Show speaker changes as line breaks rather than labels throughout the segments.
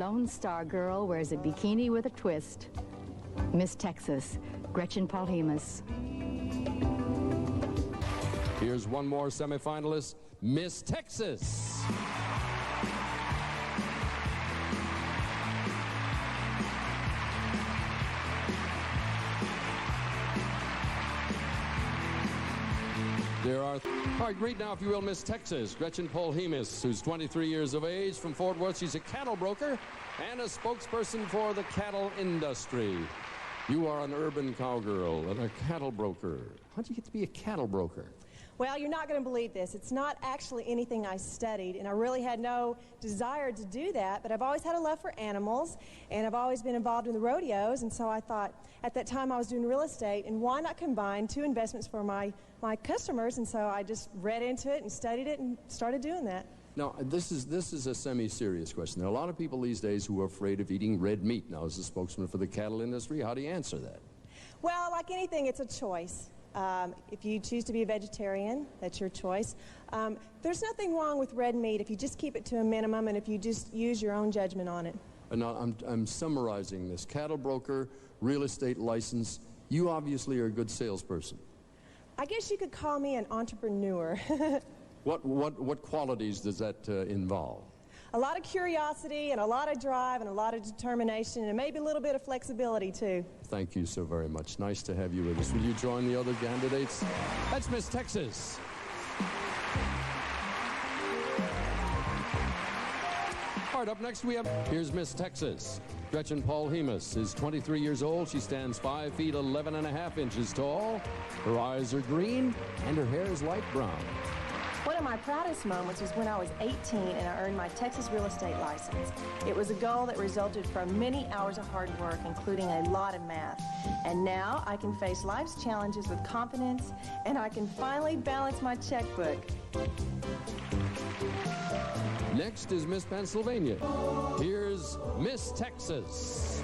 Lone Star Girl wears a bikini with a twist. Miss Texas, Gretchen Polhemus.
Here's one more semifinalist, Miss Texas. There are... All right, greet now, if you will, Miss Texas, Gretchen Polhemus, who's 23 years of age, from Fort Worth. She's a cattle broker and a spokesperson for the cattle industry. You are an urban cowgirl and a cattle broker. How'd you get to be a cattle broker?
Well, you're not going to believe this. It's not actually anything I studied, and I really had no desire to do that, but I've always had a love for animals, and I've always been involved in the rodeos, and so I thought, at that time I was doing real estate, and why not combine two investments for my customers, and so I just read into it and studied it and started doing that.
Now, this is a semi-serious question. There are a lot of people these days who are afraid of eating red meat. Now, as a spokesman for the cattle industry, how do you answer that?
Well, like anything, it's a choice. If you choose to be a vegetarian, that's your choice. There's nothing wrong with red meat if you just keep it to a minimum and if you just use your own judgment on it.
Now, I'm summarizing this. Cattle broker, real estate license. You obviously are a good salesperson.
I guess you could call me an entrepreneur.
What qualities does that involve?
A lot of curiosity and a lot of drive and a lot of determination and maybe a little bit of flexibility too.
Thank you so very much. Nice to have you with us. Will you join the other candidates? That's Miss Texas. All right, up next we have, here's Miss Texas. Gretchen Polhemus is 23 years old. She stands 5 feet 11 and a half inches tall. Her eyes are green and her hair is light brown.
One of my proudest moments was when I was 18 and I earned my Texas real estate license. It was a goal that resulted from many hours of hard work, including a lot of math. And now I can face life's challenges with confidence, and I can finally balance my checkbook.
Next is Miss Pennsylvania. Here's Miss Texas.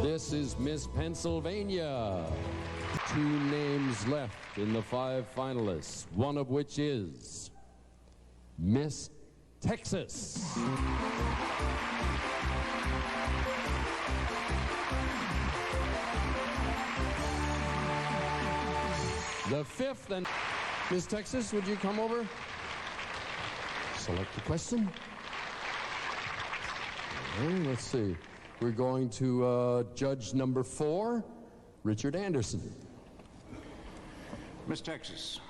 This is Miss Pennsylvania. 2 names left in the 5 finalists, one of which is Miss Texas. The 5th, and Miss Texas, would you come over? Select the question. And let's see. We're going to judge number 4, Richard Anderson.
Miss Texas,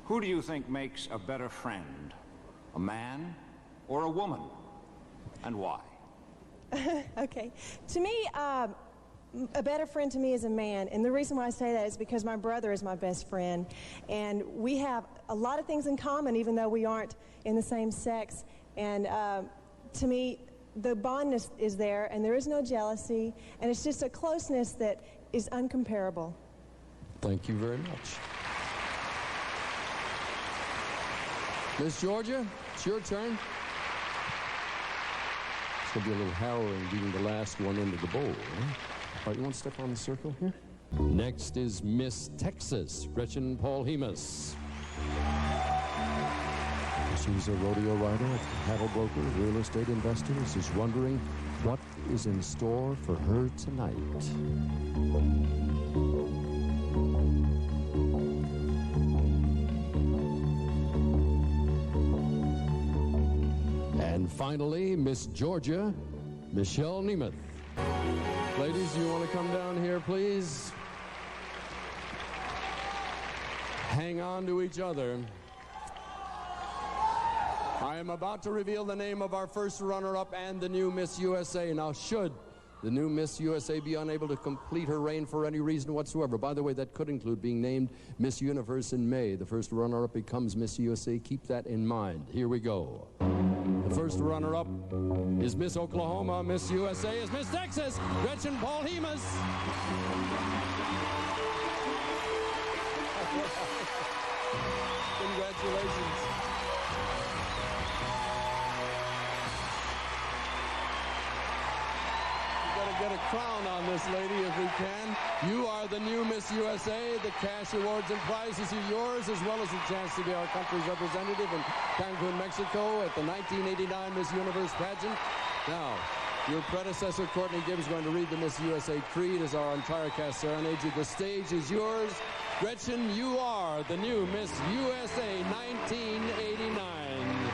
who do you think makes a better friend, a man or a woman, and why?
Okay. To me, a better friend to me is a man, and the reason why I say that is because my brother is my best friend, and we have a lot of things in common, even though we aren't in the same sex, and to me, the bondness is there, and there is no jealousy, and it's just a closeness that is uncomparable.
Thank you very much. Miss Georgia, it's your turn. It's going to be a little harrowing being the last one into the bowl. Huh? All right, you want to step on the circle here? Next is Miss Texas, Gretchen Polhemus. She's a rodeo rider, a cattle broker, real estate investor. She's wondering what is in store for her tonight. And finally, Miss Georgia, Michelle Nemeth. Ladies, you want to come down here, please? Hang on to each other. I am about to reveal the name of our first runner-up and the new Miss USA. Now, should the new Miss USA be unable to complete her reign for any reason whatsoever, by the way, that could include being named Miss Universe in May. The first runner-up becomes Miss USA. Keep that in mind. Here we go. The first runner-up is Miss Oklahoma. Miss USA is Miss Texas, Gretchen Polhemus. Congratulations. Get a crown on this lady if we can. You are the new Miss USA. The cash awards and prizes are yours, as well as a chance to be our country's representative in Cancun, Mexico at the 1989 Miss Universe pageant. Now, your predecessor, Courtney Gibbs, is going to read the Miss USA creed as our entire cast serenades you. The stage is yours. Gretchen, you are the new Miss USA 1989.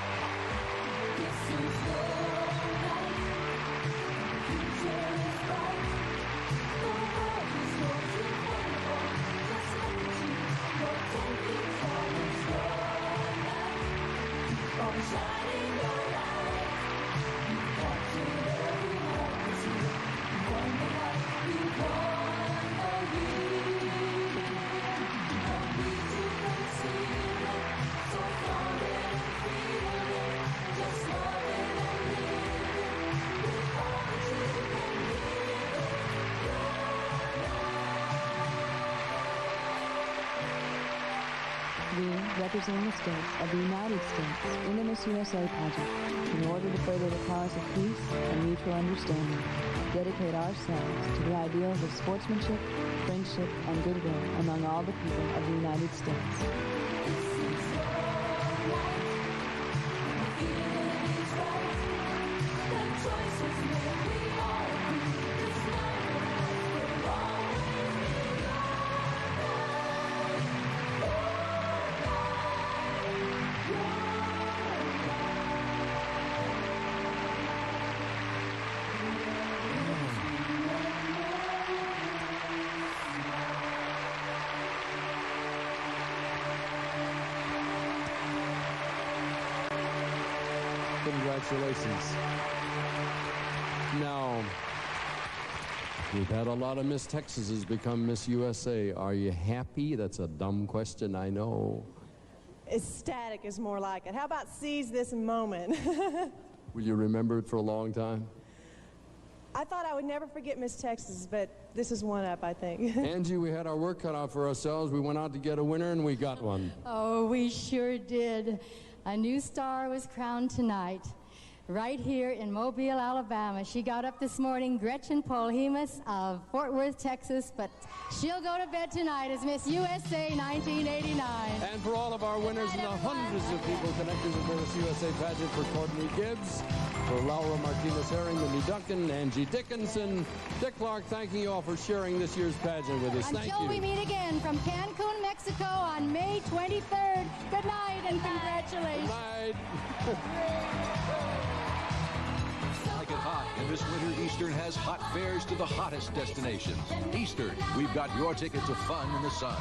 We represent the states of the United States in the Miss USA pageant in order to further the cause of peace and mutual understanding, dedicate ourselves to the ideals of sportsmanship, friendship, and goodwill among all the people of the United States.
Congratulations. Now, we've had a lot of Miss Texases become Miss USA. Are you happy? That's a dumb question, I know.
Ecstatic is more like it. How about seize this moment?
Will you remember it for a long time?
I thought I would never forget Miss Texas, but this is one up, I think.
Angie, we had our work cut out for ourselves. We went out to get a winner, and we got one.
Oh, we sure did. A new star was crowned tonight, right here in Mobile, Alabama. She got up this morning, Gretchen Polhemus of Fort Worth, Texas, but she'll go to bed tonight as Miss USA 1989.
And for all of our winners and the hundreds of people connected with the Miss USA pageant, for Courtney Gibbs, for Laura Martinez-Herring, Minnie Duncan, Angie Dickinson, Dick Clark, thanking you all for sharing this year's pageant with us. Thank you.
Until we meet again from Cancun, Mexico on May 23rd. Good night and congratulations.
Good night.
Like it hot, and this winter Eastern has hot fares to the hottest destinations. Eastern, we've got your ticket to fun in the sun.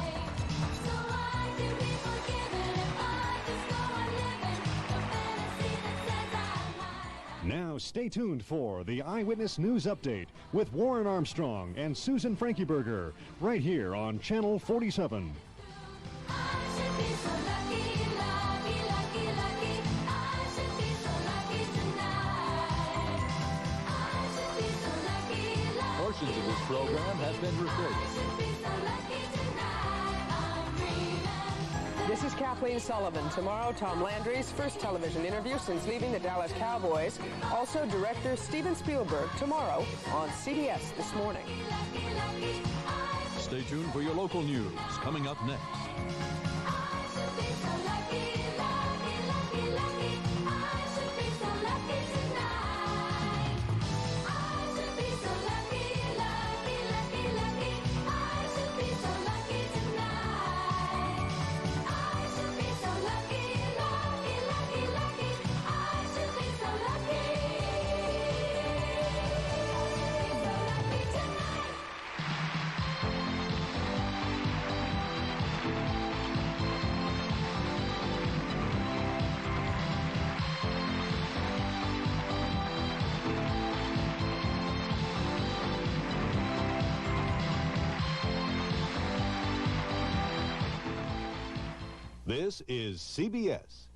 Now stay tuned for the Eyewitness News Update with Warren Armstrong and Susan Frankieberger right here on Channel 47.
Portions of this program have been recorded.
This is Kathleen Sullivan. Tomorrow, Tom Landry's first television interview since leaving the Dallas Cowboys. Also, director Steven Spielberg tomorrow on CBS This Morning.
Stay tuned for your local news coming up next.
This is CBS.